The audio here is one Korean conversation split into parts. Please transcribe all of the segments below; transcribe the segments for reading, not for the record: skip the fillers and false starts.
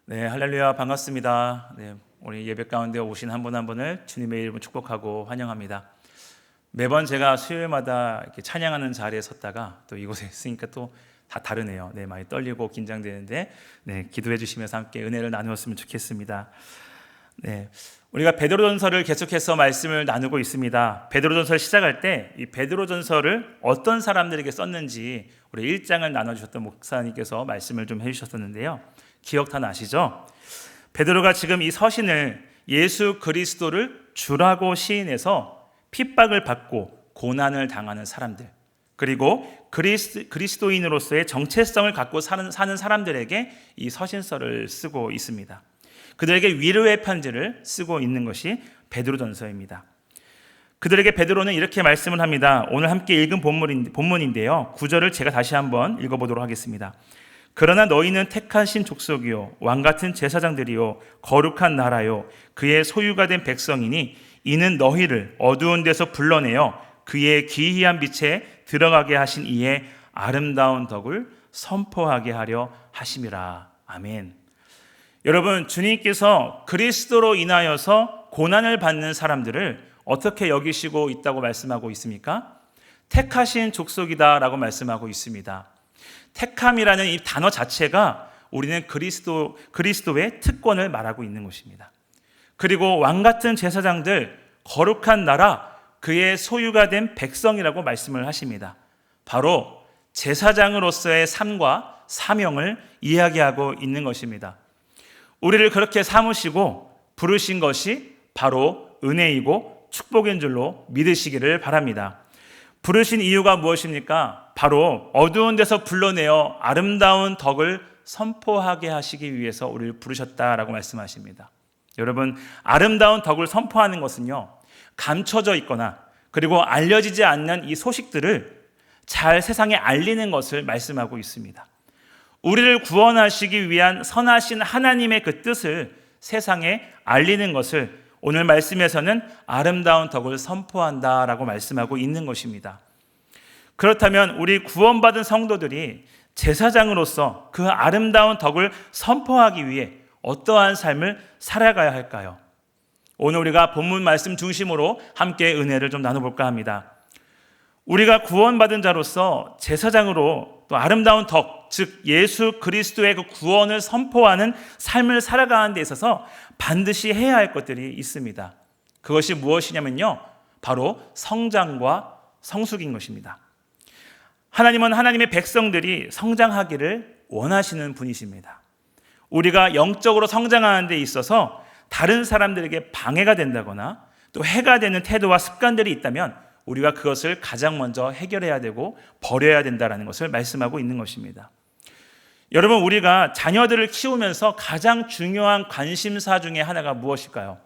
네, 할렐루야, 반갑습니다. 네, 우리 예배 가운데 오신 한 분 한 분을 주님의 이름으로 축복하고 환영합니다. 매번 제가 수요일마다 이렇게 찬양하는 자리에 섰다가 또 이곳에 있으니까 또 다 다르네요. 네, 많이 떨리고 긴장되는데, 네, 기도해 주시면서 함께 은혜를 나누었으면 좋겠습니다. 네, 우리가 베드로전서를 계속해서 말씀을 나누고 있습니다. 베드로전서를 시작할 때 이 베드로전서를 어떤 사람들에게 썼는지 우리 1장을 나눠주셨던 목사님께서 말씀을 좀 해주셨었는데요. 기억 다 나시죠? 베드로가 지금 이 서신을 예수 그리스도를 주라고 시인해서 핍박을 받고 고난을 당하는 사람들, 그리고 그리스도인으로서의 정체성을 갖고 사는 사람들에게 이 서신서를 쓰고 있습니다. 그들에게 위로의 편지를 쓰고 있는 것이 베드로전서입니다. 그들에게 베드로는 이렇게 말씀을 합니다. 오늘 함께 읽은 본문인데요. 9절을 제가 다시 한번 읽어보도록 하겠습니다. 그러나 너희는 택하신 족속이요 왕같은 제사장들이요 거룩한 나라요 그의 소유가 된 백성이니 이는 너희를 어두운 데서 불러내어 그의 기이한 빛에 들어가게 하신 이의 아름다운 덕을 선포하게 하려 하심이라. 아멘. 여러분, 주님께서 그리스도로 인하여서 고난을 받는 사람들을 어떻게 여기시고 있다고 말씀하고 있습니까? 택하신 족속이다라고 말씀하고 있습니다. 택함이라는 이 단어 자체가 우리는 그리스도의 특권을 말하고 있는 것입니다. 그리고 왕같은 제사장들, 거룩한 나라, 그의 소유가 된 백성이라고 말씀을 하십니다. 바로 제사장으로서의 삶과 사명을 이야기하고 있는 것입니다. 우리를 그렇게 삼으시고 부르신 것이 바로 은혜이고 축복인 줄로 믿으시기를 바랍니다. 부르신 이유가 무엇입니까? 바로 어두운 데서 불러내어 아름다운 덕을 선포하게 하시기 위해서 우리를 부르셨다라고 말씀하십니다. 여러분, 아름다운 덕을 선포하는 것은요, 감춰져 있거나 그리고 알려지지 않는 이 소식들을 잘 세상에 알리는 것을 말씀하고 있습니다. 우리를 구원하시기 위한 선하신 하나님의 그 뜻을 세상에 알리는 것을 오늘 말씀에서는 아름다운 덕을 선포한다라고 말씀하고 있는 것입니다. 그렇다면 우리 구원받은 성도들이 제사장으로서 그 아름다운 덕을 선포하기 위해 어떠한 삶을 살아가야 할까요? 오늘 우리가 본문 말씀 중심으로 함께 은혜를 좀 나눠볼까 합니다. 우리가 구원받은 자로서 제사장으로 또 아름다운 덕, 즉 예수 그리스도의 그 구원을 선포하는 삶을 살아가는 데 있어서 반드시 해야 할 것들이 있습니다. 그것이 무엇이냐면요, 바로 성장과 성숙인 것입니다. 하나님은 하나님의 백성들이 성장하기를 원하시는 분이십니다. 우리가 영적으로 성장하는 데 있어서 다른 사람들에게 방해가 된다거나 또 해가 되는 태도와 습관들이 있다면 우리가 그것을 가장 먼저 해결해야 되고 버려야 된다는 것을 말씀하고 있는 것입니다. 여러분, 우리가 자녀들을 키우면서 가장 중요한 관심사 중에 하나가 무엇일까요?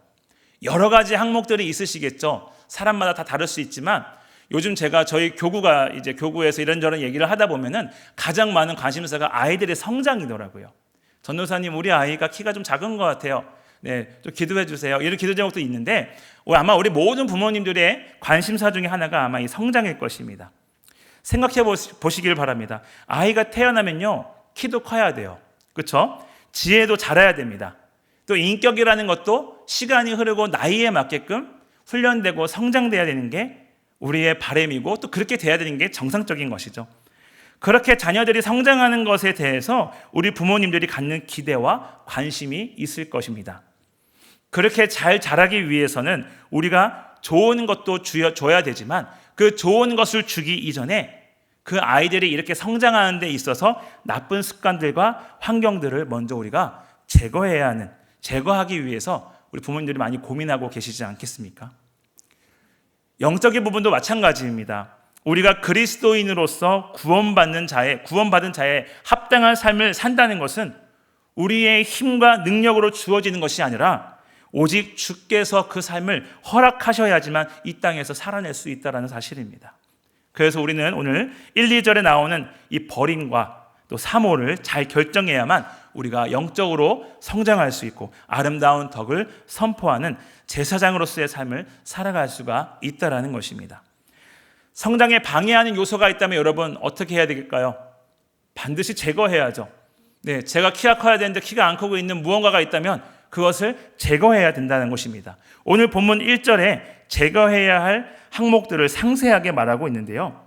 여러 가지 항목들이 있으시겠죠. 사람마다 다 다를 수 있지만 요즘 제가 저희 교구에서 이런저런 얘기를 하다 보면은 가장 많은 관심사가 아이들의 성장이더라고요. 전도사님, 우리 아이가 키가 좀 작은 것 같아요. 네, 좀 기도해 주세요. 이런 기도 제목도 있는데 아마 우리 모든 부모님들의 관심사 중에 하나가 아마 이 성장일 것입니다. 생각해 보시길 바랍니다. 아이가 태어나면요, 키도 커야 돼요. 그렇죠? 지혜도 자라야 됩니다. 또 인격이라는 것도 시간이 흐르고 나이에 맞게끔 훈련되고 성장돼야 되는 게 우리의 바람이고 또 그렇게 돼야 되는 게 정상적인 것이죠. 그렇게 자녀들이 성장하는 것에 대해서 우리 부모님들이 갖는 기대와 관심이 있을 것입니다. 그렇게 잘 자라기 위해서는 우리가 좋은 것도 줘야 되지만 그 좋은 것을 주기 이전에 그 아이들이 이렇게 성장하는 데 있어서 나쁜 습관들과 환경들을 먼저 우리가 제거하기 위해서 우리 부모님들이 많이 고민하고 계시지 않겠습니까? 영적인 부분도 마찬가지입니다. 우리가 그리스도인으로서 구원받은 자의 합당한 삶을 산다는 것은 우리의 힘과 능력으로 주어지는 것이 아니라 오직 주께서 그 삶을 허락하셔야지만 이 땅에서 살아낼 수 있다는 사실입니다. 그래서 우리는 오늘 1, 2절에 나오는 이 버림과 또 사모를 잘 결정해야만 우리가 영적으로 성장할 수 있고 아름다운 덕을 선포하는 제사장으로서의 삶을 살아갈 수가 있다는 것입니다. 성장에 방해하는 요소가 있다면 여러분 어떻게 해야 될까요? 반드시 제거해야죠. 네, 제가 키가 커야 되는데 키가 안 크고 있는 무언가가 있다면 그것을 제거해야 된다는 것입니다. 오늘 본문 1절에 제거해야 할 항목들을 상세하게 말하고 있는데요.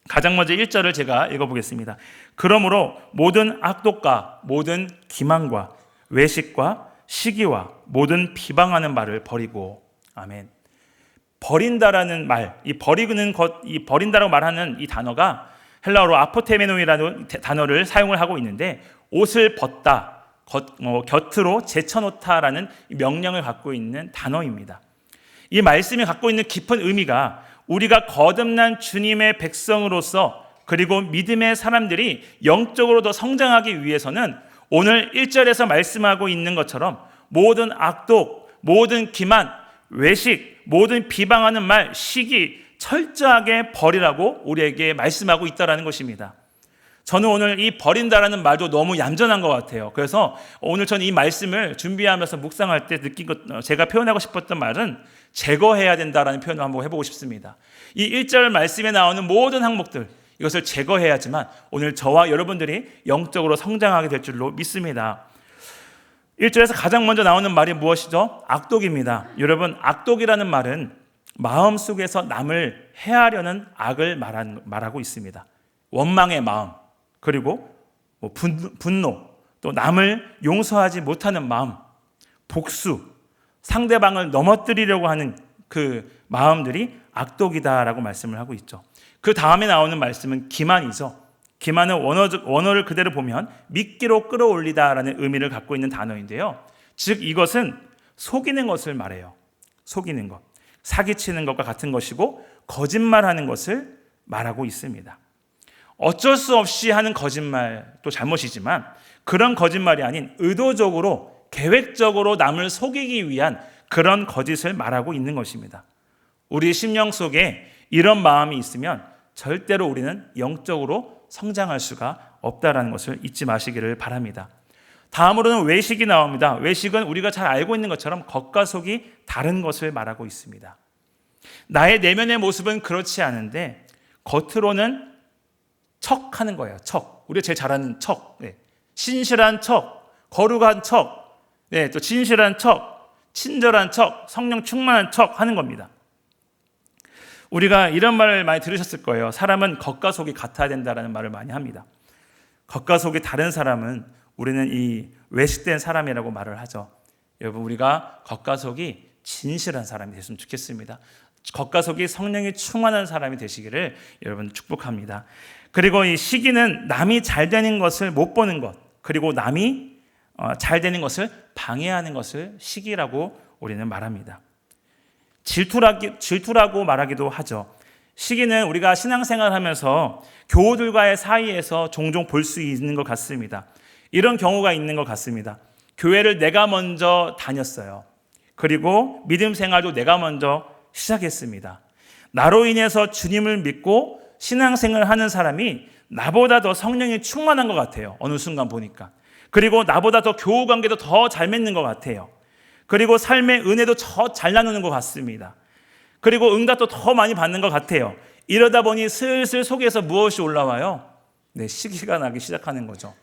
가장 먼저 1절을 제가 읽어보겠습니다. 그러므로 모든 악독과 모든 기만과 외식과 시기와 모든 비방하는 말을 버리고. 아멘. 버린다라는 말, 이 버리는 것, 이 버린다라고 말하는 이 단어가 헬라어로 아포테메노이라는 단어를 사용을 하고 있는데, 옷을 벗다, 곁으로 제쳐놓다라는 명령을 갖고 있는 단어입니다. 이 말씀이 갖고 있는 깊은 의미가 우리가 거듭난 주님의 백성으로서, 그리고 믿음의 사람들이 영적으로 더 성장하기 위해서는 오늘 1절에서 말씀하고 있는 것처럼 모든 악독, 모든 기만, 외식, 모든 비방하는 말, 시기 철저하게 버리라고 우리에게 말씀하고 있다는 것입니다. 저는 오늘 이 버린다라는 말도 너무 얌전한 것 같아요. 그래서 오늘 저는 이 말씀을 준비하면서 묵상할 때 느낀 것, 제가 표현하고 싶었던 말은 제거해야 된다라는 표현을 한번 해보고 싶습니다. 이 1절 말씀에 나오는 모든 항목들, 이것을 제거해야지만 오늘 저와 여러분들이 영적으로 성장하게 될 줄로 믿습니다. 1절에서 가장 먼저 나오는 말이 무엇이죠? 악독입니다. 여러분, 악독이라는 말은 마음속에서 남을 해하려는 악을 말하고 있습니다. 원망의 마음, 그리고 분노, 또 남을 용서하지 못하는 마음, 복수, 상대방을 넘어뜨리려고 하는 그 마음들이 악독이다라고 말씀을 하고 있죠. 그 다음에 나오는 말씀은 기만이죠. 기만은 원어를 그대로 보면 미끼로 끌어올리다라는 의미를 갖고 있는 단어인데요. 즉 이것은 속이는 것을 말해요. 속이는 것, 사기치는 것과 같은 것이고 거짓말하는 것을 말하고 있습니다. 어쩔 수 없이 하는 거짓말도 잘못이지만 그런 거짓말이 아닌 의도적으로 계획적으로 남을 속이기 위한 그런 거짓을 말하고 있는 것입니다. 우리 심령 속에 이런 마음이 있으면 절대로 우리는 영적으로 성장할 수가 없다는 것을 잊지 마시기를 바랍니다. 다음으로는 외식이 나옵니다. 외식은 우리가 잘 알고 있는 것처럼 겉과 속이 다른 것을 말하고 있습니다. 나의 내면의 모습은 그렇지 않은데 겉으로는 척하는 거예요. 척. 우리가 제일 잘하는 척. 네. 신실한 척, 거룩한 척, 네, 또 진실한 척, 친절한 척, 성령 충만한 척 하는 겁니다. 우리가 이런 말을 많이 들으셨을 거예요. 사람은 겉과 속이 같아야 된다는 말을 많이 합니다. 겉과 속이 다른 사람은 우리는 이 외식된 사람이라고 말을 하죠. 여러분, 우리가 겉과 속이 진실한 사람이 됐으면 좋겠습니다. 겉과 속이 성령이 충만한 사람이 되시기를 여러분 축복합니다. 그리고 이 시기는 남이 잘 되는 것을 못 보는 것, 그리고 남이 잘 되는 것을 방해하는 것을 시기라고 우리는 말합니다. 질투라고 말하기도 하죠. 시기는 우리가 신앙생활을 하면서 교우들과의 사이에서 종종 볼 수 있는 것 같습니다. 이런 경우가 있는 것 같습니다. 교회를 내가 먼저 다녔어요. 그리고 믿음 생활도 내가 먼저 시작했습니다. 나로 인해서 주님을 믿고 신앙생활을 하는 사람이 나보다 더 성령이 충만한 것 같아요. 어느 순간 보니까. 그리고 나보다 더 교우 관계도 더 잘 맺는 것 같아요. 그리고 삶의 은혜도 더 잘 나누는 것 같습니다. 그리고 응답도 더 많이 받는 것 같아요. 이러다 보니 슬슬 속에서 무엇이 올라와요? 네, 시기가 나기 시작하는 거죠.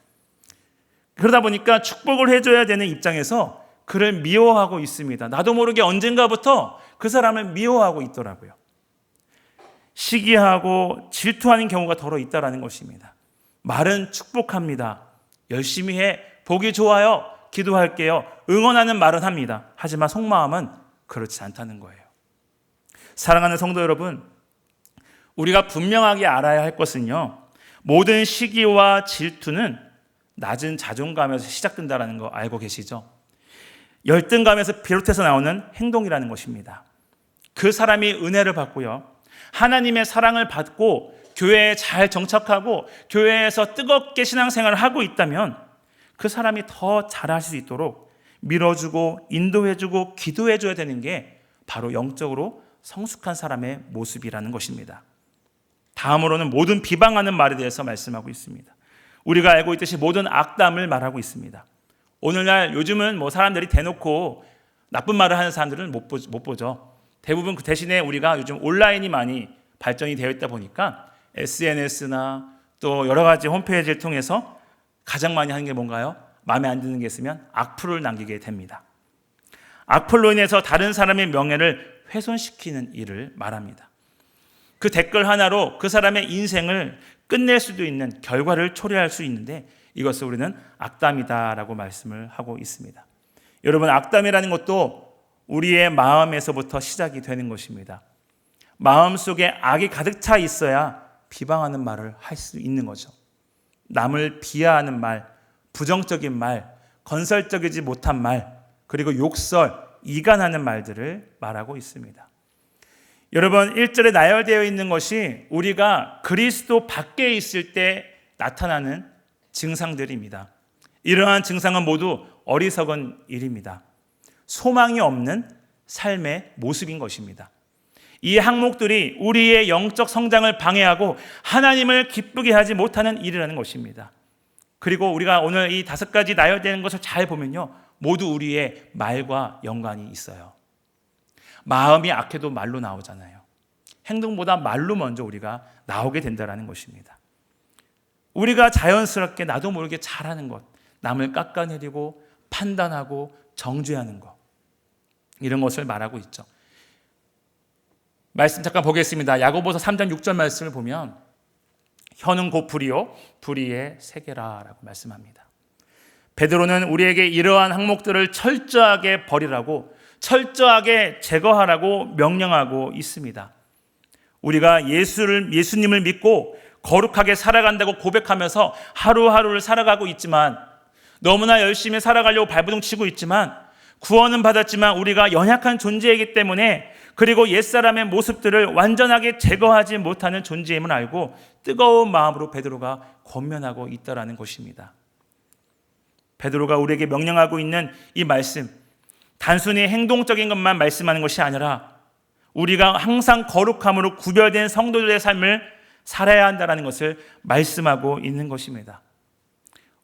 그러다 보니까 축복을 해줘야 되는 입장에서 그를 미워하고 있습니다. 나도 모르게 언젠가부터 그 사람을 미워하고 있더라고요. 시기하고 질투하는 경우가 더러 있다는 것입니다. 말은 축복합니다. 열심히 해. 보기 좋아요. 기도할게요. 응원하는 말은 합니다. 하지만 속마음은 그렇지 않다는 거예요. 사랑하는 성도 여러분, 우리가 분명하게 알아야 할 것은요, 모든 시기와 질투는 낮은 자존감에서 시작된다는 거 알고 계시죠? 열등감에서 비롯해서 나오는 행동이라는 것입니다. 그 사람이 은혜를 받고요, 하나님의 사랑을 받고 교회에 잘 정착하고 교회에서 뜨겁게 신앙생활을 하고 있다면 그 사람이 더 잘할 수 있도록 밀어주고 인도해주고 기도해줘야 되는 게 바로 영적으로 성숙한 사람의 모습이라는 것입니다. 다음으로는 모든 비방하는 말에 대해서 말씀하고 있습니다. 우리가 알고 있듯이 모든 악담을 말하고 있습니다. 오늘날 요즘은 사람들이 대놓고 나쁜 말을 하는 사람들은 못 보죠. 대부분 그 대신에 우리가 요즘 온라인이 많이 발전이 되어 있다 보니까 SNS나 또 여러 가지 홈페이지를 통해서 가장 많이 하는 게 뭔가요? 마음에 안 드는 게 있으면 악플을 남기게 됩니다. 악플로 인해서 다른 사람의 명예를 훼손시키는 일을 말합니다. 그 댓글 하나로 그 사람의 인생을 끝낼 수도 있는 결과를 초래할 수 있는데 이것을 우리는 악담이다라고 말씀을 하고 있습니다. 여러분, 악담이라는 것도 우리의 마음에서부터 시작이 되는 것입니다. 마음속에 악이 가득 차 있어야 비방하는 말을 할 수 있는 거죠. 남을 비하하는 말, 부정적인 말, 건설적이지 못한 말, 그리고 욕설, 이간하는 말들을 말하고 있습니다. 여러분, 1절에 나열되어 있는 것이 우리가 그리스도 밖에 있을 때 나타나는 증상들입니다. 이러한 증상은 모두 어리석은 일입니다. 소망이 없는 삶의 모습인 것입니다. 이 항목들이 우리의 영적 성장을 방해하고 하나님을 기쁘게 하지 못하는 일이라는 것입니다. 그리고 우리가 오늘 이 5가지 나열되는 것을 잘 보면요, 모두 우리의 말과 연관이 있어요. 마음이 악해도 말로 나오잖아요. 행동보다 말로 먼저 우리가 나오게 된다는 것입니다. 우리가 자연스럽게 나도 모르게 잘하는 것, 남을 깎아내리고 판단하고 정죄하는 것, 이런 것을 말하고 있죠. 말씀 잠깐 보겠습니다. 야고보서 3장 6절 말씀을 보면 혀는 곧 불이요 불의의 세계라라고 말씀합니다. 베드로는 우리에게 이러한 항목들을 철저하게 버리라고, 철저하게 제거하라고 명령하고 있습니다. 우리가 예수님을 믿고 거룩하게 살아간다고 고백하면서 하루하루를 살아가고 있지만, 너무나 열심히 살아가려고 발버둥 치고 있지만, 구원은 받았지만 우리가 연약한 존재이기 때문에, 그리고 옛사람의 모습들을 완전하게 제거하지 못하는 존재임을 알고 뜨거운 마음으로 베드로가 권면하고 있다는 것입니다. 베드로가 우리에게 명령하고 있는 이 말씀, 단순히 행동적인 것만 말씀하는 것이 아니라 우리가 항상 거룩함으로 구별된 성도들의 삶을 살아야 한다는 것을 말씀하고 있는 것입니다.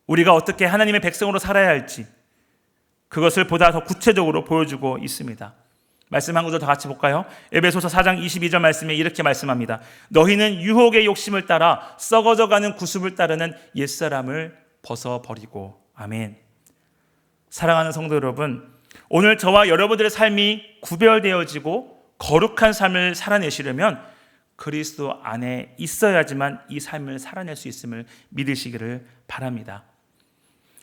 우리가 어떻게 하나님의 백성으로 살아야 할지 그것을 보다 더 구체적으로 보여주고 있습니다. 말씀 한 구절 더 같이 볼까요? 에베소서 4장 22절 말씀에 이렇게 말씀합니다. 너희는 유혹의 욕심을 따라 썩어져가는 구습을 따르는 옛사람을 벗어버리고. 아멘. 사랑하는 성도 여러분, 오늘 저와 여러분들의 삶이 구별되어지고 거룩한 삶을 살아내시려면 그리스도 안에 있어야지만 이 삶을 살아낼 수 있음을 믿으시기를 바랍니다.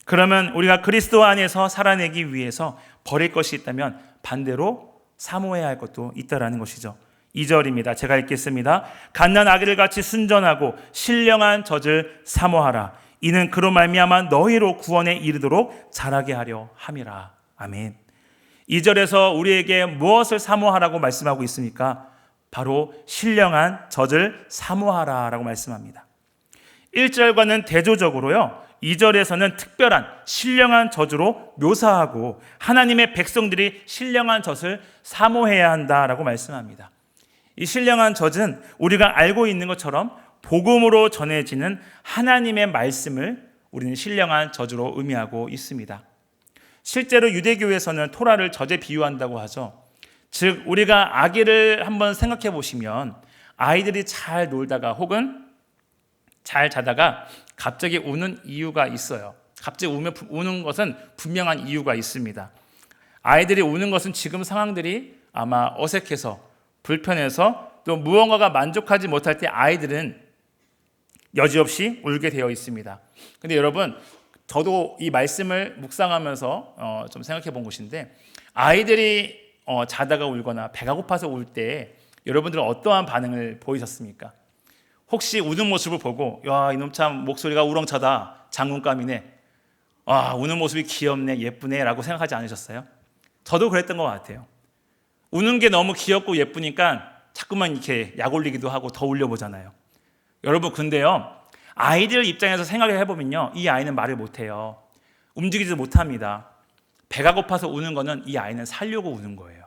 그러면 우리가 그리스도 안에서 살아내기 위해서 버릴 것이 있다면 반대로 사모해야 할 것도 있다라는 것이죠. 2절입니다. 제가 읽겠습니다. 갓난 아기를 같이 순전하고 신령한 젖을 사모하라. 이는 그로 말미암아 너희로 구원에 이르도록 자라게 하려 함이라. 아멘. 2절에서 우리에게 무엇을 사모하라고 말씀하고 있습니까? 바로 신령한 젖을 사모하라라고 말씀합니다. 1절과는 대조적으로요, 2절에서는 특별한 신령한 젖으로 묘사하고 하나님의 백성들이 신령한 젖을 사모해야 한다라고 말씀합니다. 이 신령한 젖은 우리가 알고 있는 것처럼 복음으로 전해지는 하나님의 말씀을 우리는 신령한 젖으로 의미하고 있습니다. 실제로 유대교에서는 토라를 젖에 비유한다고 하죠. 즉 우리가 아기를 한번 생각해 보시면 아이들이 잘 놀다가 혹은 잘 자다가 갑자기 우는 이유가 있어요. 갑자기 우는 것은 분명한 이유가 있습니다. 아이들이 우는 것은 지금 상황들이 아마 어색해서 불편해서 또 무언가가 만족하지 못할 때 아이들은 여지없이 울게 되어 있습니다. 근데 여러분, 저도 이 말씀을 묵상하면서 좀 생각해 본 것인데, 아이들이 자다가 울거나 배가 고파서 울 때 여러분들은 어떠한 반응을 보이셨습니까? 혹시 우는 모습을 보고 야, 이놈 참 목소리가 우렁차다, 장군감이네, 우는 모습이 귀엽네, 예쁘네 라고 생각하지 않으셨어요? 저도 그랬던 것 같아요. 우는 게 너무 귀엽고 예쁘니까 자꾸만 이렇게 약 올리기도 하고 더 울려보잖아요. 여러분, 근데요, 아이들 입장에서 생각을 해보면요, 이 아이는 말을 못해요. 움직이지 못합니다. 배가 고파서 우는 거는 이 아이는 살려고 우는 거예요.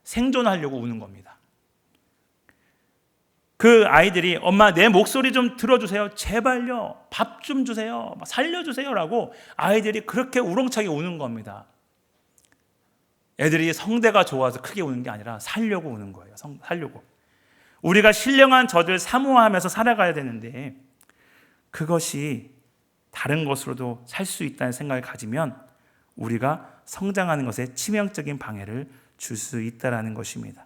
생존하려고 우는 겁니다. 그 아이들이 엄마 내 목소리 좀 들어주세요, 제발요, 밥 좀 주세요, 살려주세요 라고 아이들이 그렇게 우렁차게 우는 겁니다. 애들이 성대가 좋아서 크게 우는 게 아니라 살려고 우는 거예요. 살려고. 우리가 신령한 젖을 사모하면서 살아가야 되는데 그것이 다른 것으로도 살 수 있다는 생각을 가지면 우리가 성장하는 것에 치명적인 방해를 줄 수 있다는 것입니다.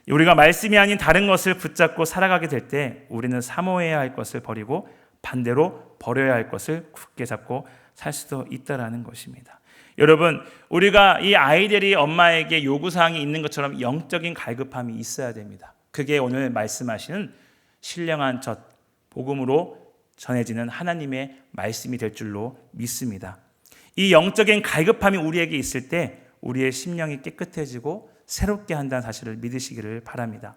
우리가 말씀이 아닌 다른 것을 붙잡고 살아가게 될 때 우리는 사모해야 할 것을 버리고 반대로 버려야 할 것을 굳게 잡고 살 수도 있다는 것입니다. 여러분, 우리가 이 아이들이 엄마에게 요구사항이 있는 것처럼 영적인 갈급함이 있어야 됩니다. 그게 오늘 말씀하시는 신령한 젖, 복음으로 전해지는 하나님의 말씀이 될 줄로 믿습니다. 이 영적인 갈급함이 우리에게 있을 때 우리의 심령이 깨끗해지고 새롭게 한다는 사실을 믿으시기를 바랍니다.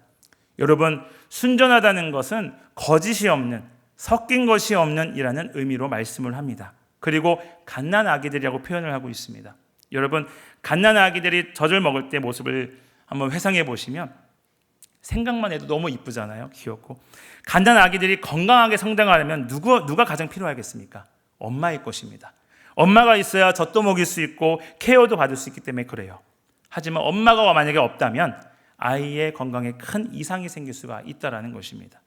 여러분, 순전하다는 것은 거짓이 없는, 섞인 것이 없는 이라는 의미로 말씀을 합니다. 그리고 갓난아기들이라고 표현을 하고 있습니다. 여러분, 갓난아기들이 젖을 먹을 때 모습을 한번 회상해 보시면 생각만 해도 너무 이쁘잖아요. 귀엽고. 갓난아기들이 건강하게 성장하려면 누가 가장 필요하겠습니까? 엄마일 것입니다. 엄마가 있어야 젖도 먹일 수 있고 케어도 받을 수 있기 때문에 그래요. 하지만 엄마가 만약에 없다면 아이의 건강에 큰 이상이 생길 수가 있다는 것입니다.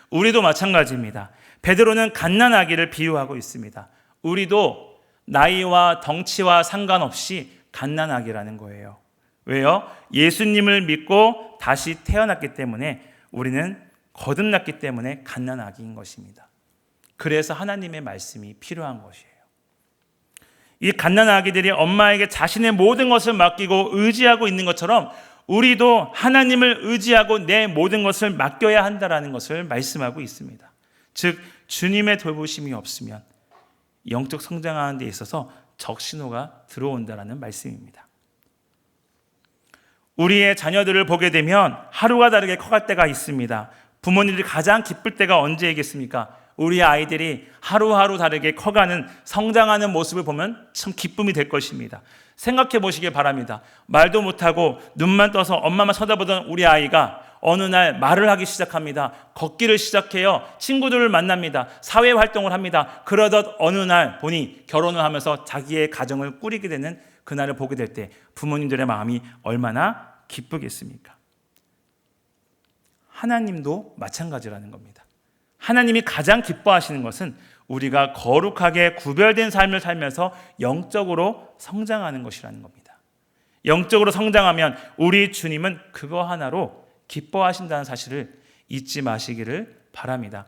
우리도 마찬가지입니다. 베드로는 갓난아기를 비유하고 있습니다. 우리도 나이와 덩치와 상관없이 갓난아기라는 거예요. 왜요? 예수님을 믿고 다시 태어났기 때문에 우리는 거듭났기 때문에 갓난아기인 것입니다. 그래서 하나님의 말씀이 필요한 것이에요. 이 갓난아기들이 엄마에게 자신의 모든 것을 맡기고 의지하고 있는 것처럼 우리도 하나님을 의지하고 내 모든 것을 맡겨야 한다는 것을 말씀하고 있습니다. 즉 주님의 돌보심이 없으면 영적 성장하는 데 있어서 적신호가 들어온다는 말씀입니다. 우리의 자녀들을 보게 되면 하루가 다르게 커갈 때가 있습니다. 부모님들이 가장 기쁠 때가 언제이겠습니까? 우리 아이들이 하루하루 다르게 커가는, 성장하는 모습을 보면 참 기쁨이 될 것입니다. 생각해 보시길 바랍니다. 말도 못하고 눈만 떠서 엄마만 쳐다보던 우리 아이가 어느 날 말을 하기 시작합니다. 걷기를 시작해요. 친구들을 만납니다. 사회활동을 합니다. 그러던 어느 날 보니 결혼을 하면서 자기의 가정을 꾸리게 되는 그날을 보게 될 때 부모님들의 마음이 얼마나 기쁘겠습니까? 하나님도 마찬가지라는 겁니다. 하나님이 가장 기뻐하시는 것은 우리가 거룩하게 구별된 삶을 살면서 영적으로 성장하는 것이라는 겁니다. 영적으로 성장하면 우리 주님은 그거 하나로 기뻐하신다는 사실을 잊지 마시기를 바랍니다.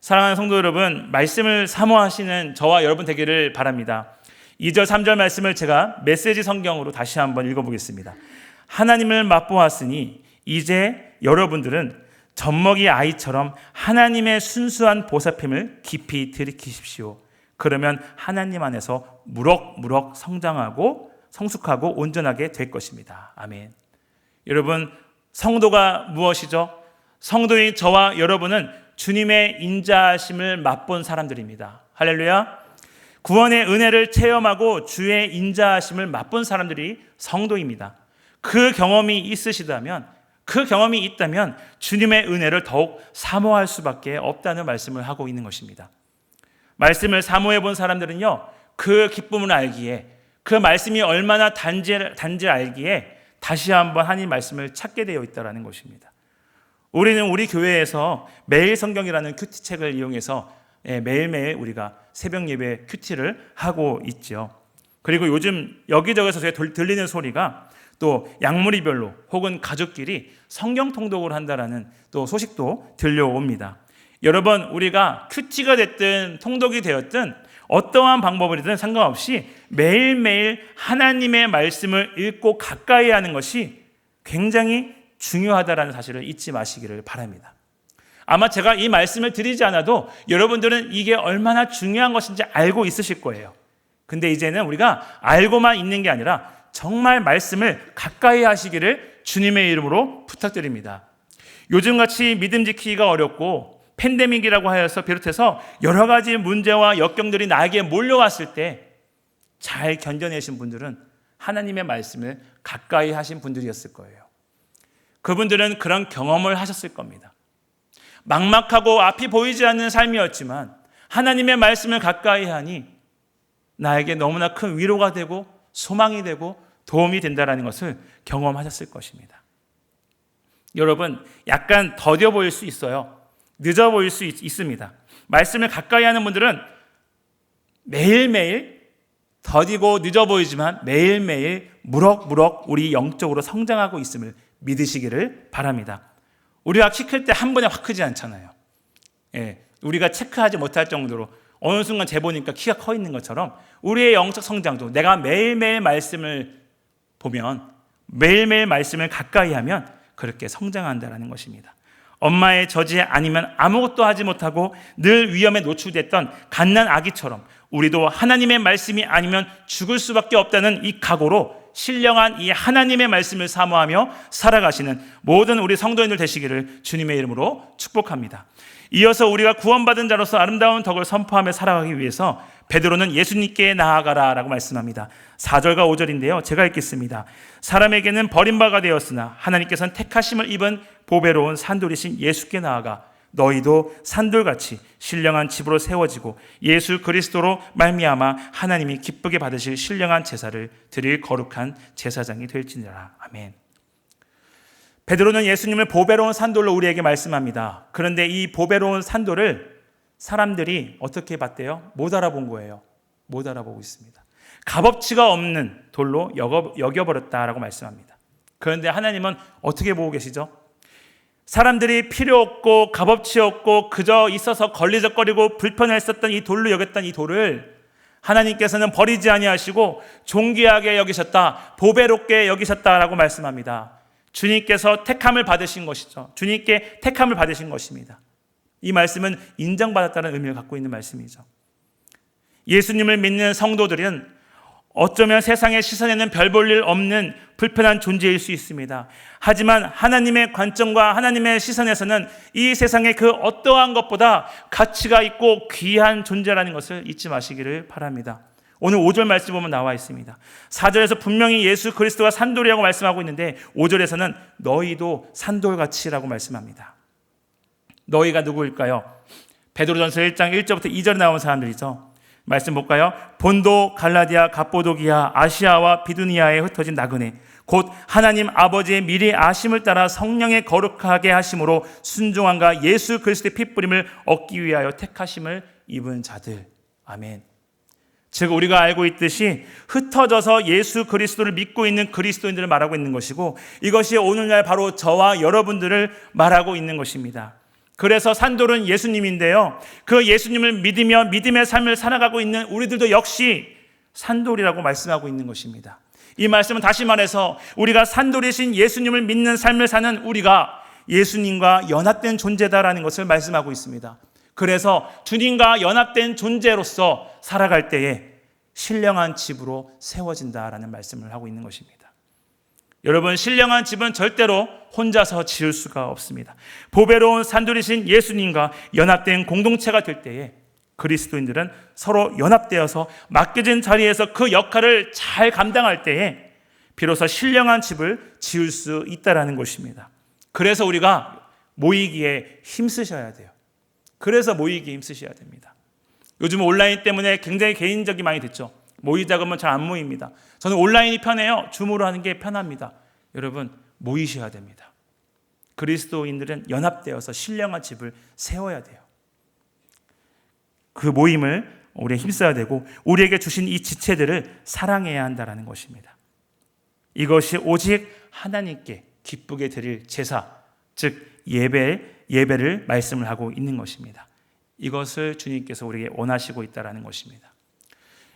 사랑하는 성도 여러분, 말씀을 사모하시는 저와 여러분 되기를 바랍니다. 2절 3절 말씀을 제가 메시지 성경으로 다시 한번 읽어보겠습니다. 하나님을 맛보았으니 이제 여러분들은 젖먹이 아이처럼 하나님의 순수한 보살핌을 깊이 들이키십시오. 그러면 하나님 안에서 무럭무럭 성장하고 성숙하고 온전하게 될 것입니다. 아멘. 여러분, 성도가 무엇이죠? 성도인 저와 여러분은 주님의 인자하심을 맛본 사람들입니다. 할렐루야. 구원의 은혜를 체험하고 주의 인자하심을 맛본 사람들이 성도입니다. 그 경험이 있으시다면, 그 경험이 있다면 주님의 은혜를 더욱 사모할 수밖에 없다는 말씀을 하고 있는 것입니다. 말씀을 사모해 본 사람들은요, 그 기쁨을 알기에, 그 말씀이 얼마나 단지 알기에 다시 한번 하나님 말씀을 찾게 되어 있다는 것입니다. 우리는 우리 교회에서 매일 성경이라는 큐티책을 이용해서 매일매일 우리가 새벽 예배 큐티를 하고 있죠. 그리고 요즘 여기저기서 들리는 소리가 또 양무리별로 혹은 가족끼리 성경 통독을 한다라는 또 소식도 들려옵니다. 여러분, 우리가 큐티가 됐든 통독이 되었든 어떠한 방법이든 상관없이 매일매일 하나님의 말씀을 읽고 가까이 하는 것이 굉장히 중요하다는 사실을 잊지 마시기를 바랍니다. 아마 제가 이 말씀을 드리지 않아도 여러분들은 이게 얼마나 중요한 것인지 알고 있으실 거예요. 근데 이제는 우리가 알고만 있는 게 아니라 정말 말씀을 가까이 하시기를 주님의 이름으로 부탁드립니다. 요즘같이 믿음 지키기가 어렵고 팬데믹이라고 하여서 비롯해서 여러 가지 문제와 역경들이 나에게 몰려왔을 때 잘 견뎌내신 분들은 하나님의 말씀을 가까이 하신 분들이었을 거예요. 그분들은 그런 경험을 하셨을 겁니다. 막막하고 앞이 보이지 않는 삶이었지만 하나님의 말씀을 가까이 하니 나에게 너무나 큰 위로가 되고 소망이 되고 도움이 된다는 것을 경험하셨을 것입니다. 여러분, 약간 더뎌 보일 수 있어요. 늦어 보일 수 있습니다. 말씀을 가까이 하는 분들은 매일매일 더디고 늦어 보이지만 매일매일 무럭무럭 우리 영적으로 성장하고 있음을 믿으시기를 바랍니다. 우리가 키 클 때 한 번에 확 크지 않잖아요. 우리가 체크하지 못할 정도로 어느 순간 재보니까 키가 커 있는 것처럼 우리의 영적 성장도 내가 매일매일 말씀을 보면, 매일매일 말씀을 가까이 하면 그렇게 성장한다는 것입니다. 엄마의 저지 아니면 아무것도 하지 못하고 늘 위험에 노출됐던 갓난 아기처럼 우리도 하나님의 말씀이 아니면 죽을 수밖에 없다는 이 각오로 신령한 이 하나님의 말씀을 사모하며 살아가시는 모든 우리 성도인들 되시기를 주님의 이름으로 축복합니다. 이어서 우리가 구원받은 자로서 아름다운 덕을 선포하며 살아가기 위해서 베드로는 예수님께 나아가라 라고 말씀합니다. 4절과 5절인데요. 제가 읽겠습니다. 사람에게는 버림바가 되었으나 하나님께서는 택하심을 입은 보배로운 산돌이신 예수께 나아가 너희도 산돌같이 신령한 집으로 세워지고 예수 그리스도로 말미암아 하나님이 기쁘게 받으실 신령한 제사를 드릴 거룩한 제사장이 될지니라. 아멘. 베드로는 예수님을 보배로운 산돌로 우리에게 말씀합니다. 그런데 이 보배로운 산돌을 사람들이 어떻게 봤대요? 못 알아본 거예요. 못 알아보고 있습니다. 값어치가 없는 돌로 여겨버렸다라고 말씀합니다. 그런데 하나님은 어떻게 보고 계시죠? 사람들이 필요 없고 값어치 없고 그저 있어서 걸리적거리고 불편했었던 이 돌로 여겼던 이 돌을 하나님께서는 버리지 아니하시고 존귀하게 여기셨다, 보배롭게 여기셨다라고 말씀합니다. 주님께서 택함을 받으신 것이죠. 주님께 택함을 받으신 것입니다. 이 말씀은 인정받았다는 의미를 갖고 있는 말씀이죠. 예수님을 믿는 성도들은 어쩌면 세상의 시선에는 별 볼 일 없는 불편한 존재일 수 있습니다. 하지만 하나님의 관점과 하나님의 시선에서는 이 세상의 그 어떠한 것보다 가치가 있고 귀한 존재라는 것을 잊지 마시기를 바랍니다. 오늘 5절 말씀 보면 나와 있습니다. 4절에서 분명히 예수 그리스도가 산돌이라고 말씀하고 있는데 5절에서는 너희도 산돌같이라고 말씀합니다. 너희가 누구일까요? 베드로전서 1장 1절부터 2절에 나온 사람들이죠. 말씀 볼까요? 본도, 갈라디아, 갑보도기아, 아시아와 비두니아에 흩어진 나그네 곧 하나님 아버지의 미리 아심을 따라 성령에 거룩하게 하심으로 순종함과 예수 그리스도의 핏부림을 얻기 위하여 택하심을 입은 자들. 아멘. 즉 우리가 알고 있듯이 흩어져서 예수 그리스도를 믿고 있는 그리스도인들을 말하고 있는 것이고 이것이 오늘날 바로 저와 여러분들을 말하고 있는 것입니다. 그래서 산돌은 예수님인데요. 그 예수님을 믿으며 믿음의 삶을 살아가고 있는 우리들도 역시 산돌이라고 말씀하고 있는 것입니다. 이 말씀은 다시 말해서 우리가 산돌이신 예수님을 믿는 삶을 사는 우리가 예수님과 연합된 존재다라는 것을 말씀하고 있습니다. 그래서 주님과 연합된 존재로서 살아갈 때에 신령한 집으로 세워진다라는 말씀을 하고 있는 것입니다. 여러분, 신령한 집은 절대로 혼자서 지을 수가 없습니다. 보배로운 산돌이신 예수님과 연합된 공동체가 될 때에 그리스도인들은 서로 연합되어서 맡겨진 자리에서 그 역할을 잘 감당할 때에 비로소 신령한 집을 지을 수 있다는 것입니다. 그래서 우리가 모이기에 힘쓰셔야 돼요. 그래서 모이기에 힘쓰셔야 됩니다. 요즘 온라인 때문에 굉장히 개인적이 많이 됐죠. 모이자고 하면 잘 안 모입니다. 저는 온라인이 편해요. 줌으로 하는 게 편합니다. 여러분, 모이셔야 됩니다. 그리스도인들은 연합되어서 신령한 집을 세워야 돼요. 그 모임을 우리가 힘써야 되고 우리에게 주신 이 지체들을 사랑해야 한다는 것입니다. 이것이 오직 하나님께 기쁘게 드릴 제사, 즉 예배를 말씀을 하고 있는 것입니다. 이것을 주님께서 우리에게 원하시고 있다는 것입니다.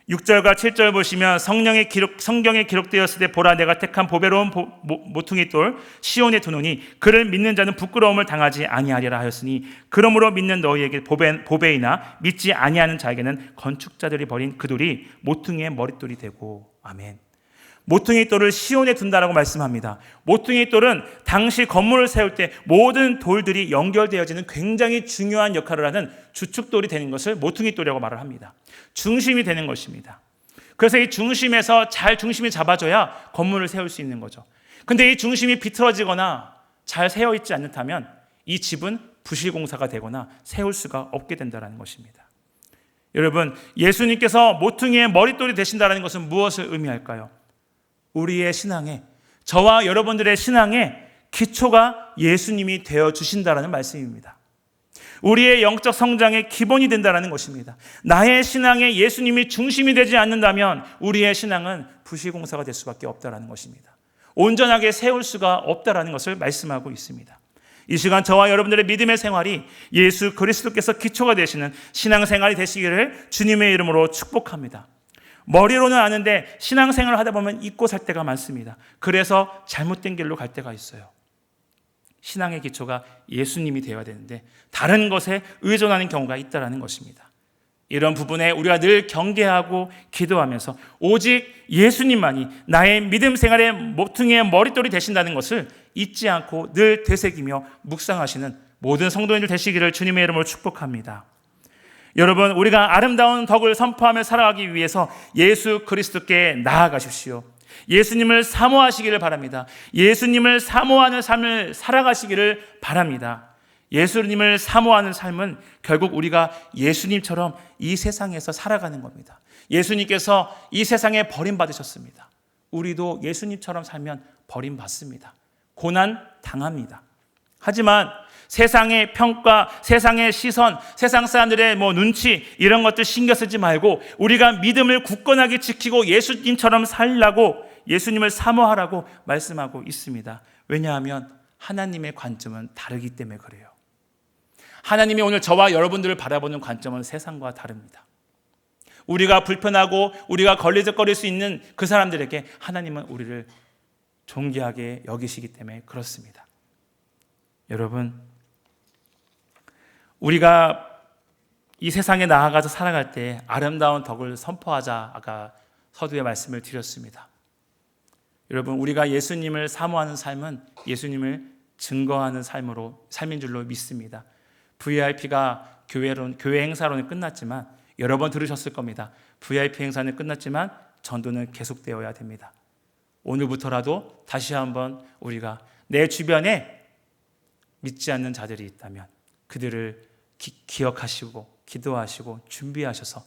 6절과 7절 보시면 성경에 기록되었을 때 보라 내가 택한 보배로운 모퉁이 돌 시온에 두노니 그를 믿는 자는 부끄러움을 당하지 아니하리라 하였으니 그러므로 믿는 너희에게 보배이나 믿지 아니하는 자에게는 건축자들이 버린 그 돌이 모퉁이의 머릿돌이 되고. 아멘. 모퉁이 돌을 시온에 둔다라고 말씀합니다. 모퉁이 돌은 당시 건물을 세울 때 모든 돌들이 연결되어지는 굉장히 중요한 역할을 하는 주축돌이 되는 것을 모퉁이 돌이라고 말을 합니다. 중심이 되는 것입니다. 그래서 이 중심에서 잘 중심이 잡아줘야 건물을 세울 수 있는 거죠. 근데 이 중심이 비틀어지거나 잘 세워 있지 않다면 이 집은 부실공사가 되거나 세울 수가 없게 된다는 것입니다. 여러분, 예수님께서 모퉁이의 머릿돌이 되신다는 것은 무엇을 의미할까요? 우리의 신앙에, 저와 여러분들의 신앙에 기초가 예수님이 되어주신다는 말씀입니다. 우리의 영적 성장의 기본이 된다는 것입니다. 나의 신앙에 예수님이 중심이 되지 않는다면 우리의 신앙은 부시공사가 될 수밖에 없다는 것입니다. 온전하게 세울 수가 없다는 것을 말씀하고 있습니다. 이 시간 저와 여러분들의 믿음의 생활이 예수 그리스도께서 기초가 되시는 신앙생활이 되시기를 주님의 이름으로 축복합니다. 머리로는 아는데 신앙생활을 하다 보면 잊고 살 때가 많습니다. 그래서 잘못된 길로 갈 때가 있어요. 신앙의 기초가 예수님이 되어야 되는데 다른 것에 의존하는 경우가 있다는 것입니다. 이런 부분에 우리가 늘 경계하고 기도하면서 오직 예수님만이 나의 믿음 생활의 모퉁이의 머릿돌이 되신다는 것을 잊지 않고 늘 되새기며 묵상하시는 모든 성도님들 되시기를 주님의 이름으로 축복합니다. 여러분, 우리가 아름다운 덕을 선포하며 살아가기 위해서 예수 그리스도께 나아가십시오. 예수님을 사모하시기를 바랍니다. 예수님을 사모하는 삶을 살아가시기를 바랍니다. 예수님을 사모하는 삶은 결국 우리가 예수님처럼 이 세상에서 살아가는 겁니다. 예수님께서 이 세상에 버림받으셨습니다. 우리도 예수님처럼 살면 버림받습니다. 고난 당합니다. 하지만 세상의 평가, 세상의 시선, 세상 사람들의 눈치 이런 것들 신경 쓰지 말고 우리가 믿음을 굳건하게 지키고 예수님처럼 살라고 예수님을 사모하라고 말씀하고 있습니다. 왜냐하면 하나님의 관점은 다르기 때문에 그래요. 하나님이 오늘 저와 여러분들을 바라보는 관점은 세상과 다릅니다. 우리가 불편하고 우리가 걸리적거릴 수 있는 그 사람들에게 하나님은 우리를 존귀하게 여기시기 때문에 그렇습니다. 여러분, 우리가 이 세상에 나아가서 살아갈 때 아름다운 덕을 선포하자 아까 서두에 말씀을 드렸습니다. 여러분, 우리가 예수님을 사모하는 삶은 예수님을 증거하는 삶인 줄로 믿습니다. VIP가 교회 행사로는 끝났지만 여러 번 들으셨을 겁니다. VIP 행사는 끝났지만 전도는 계속되어야 됩니다. 오늘부터라도 다시 한번 우리가 내 주변에 믿지 않는 자들이 있다면 그들을 기억하시고 기도하시고 준비하셔서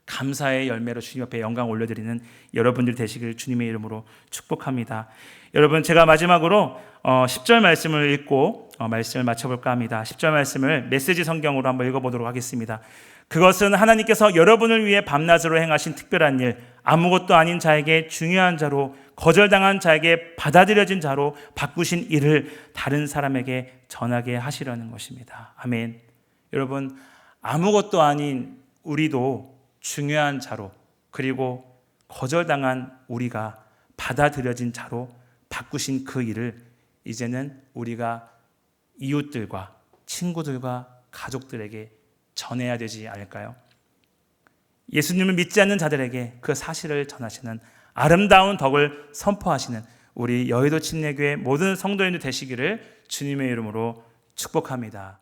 감사의 열매로 주님 앞에 영광 올려드리는 여러분들 되시길 주님의 이름으로 축복합니다. 여러분, 제가 마지막으로 10절 말씀을 읽고 말씀을 마쳐볼까 합니다. 10절 말씀을 메시지 성경으로 한번 읽어보도록 하겠습니다. 그것은 하나님께서 여러분을 위해 밤낮으로 행하신 특별한 일, 아무것도 아닌 자에게 중요한 자로, 거절당한 자에게 받아들여진 자로 바꾸신 일을 다른 사람에게 전하게 하시려는 것입니다. 아멘. 여러분, 아무것도 아닌 우리도 중요한 자로, 그리고 거절당한 우리가 받아들여진 자로 바꾸신 그 일을 이제는 우리가 이웃들과 친구들과 가족들에게 전해야 되지 않을까요? 예수님을 믿지 않는 자들에게 그 사실을 전하시는 아름다운 덕을 선포하시는 우리 여의도 침례교회 모든 성도님들 되시기를 주님의 이름으로 축복합니다.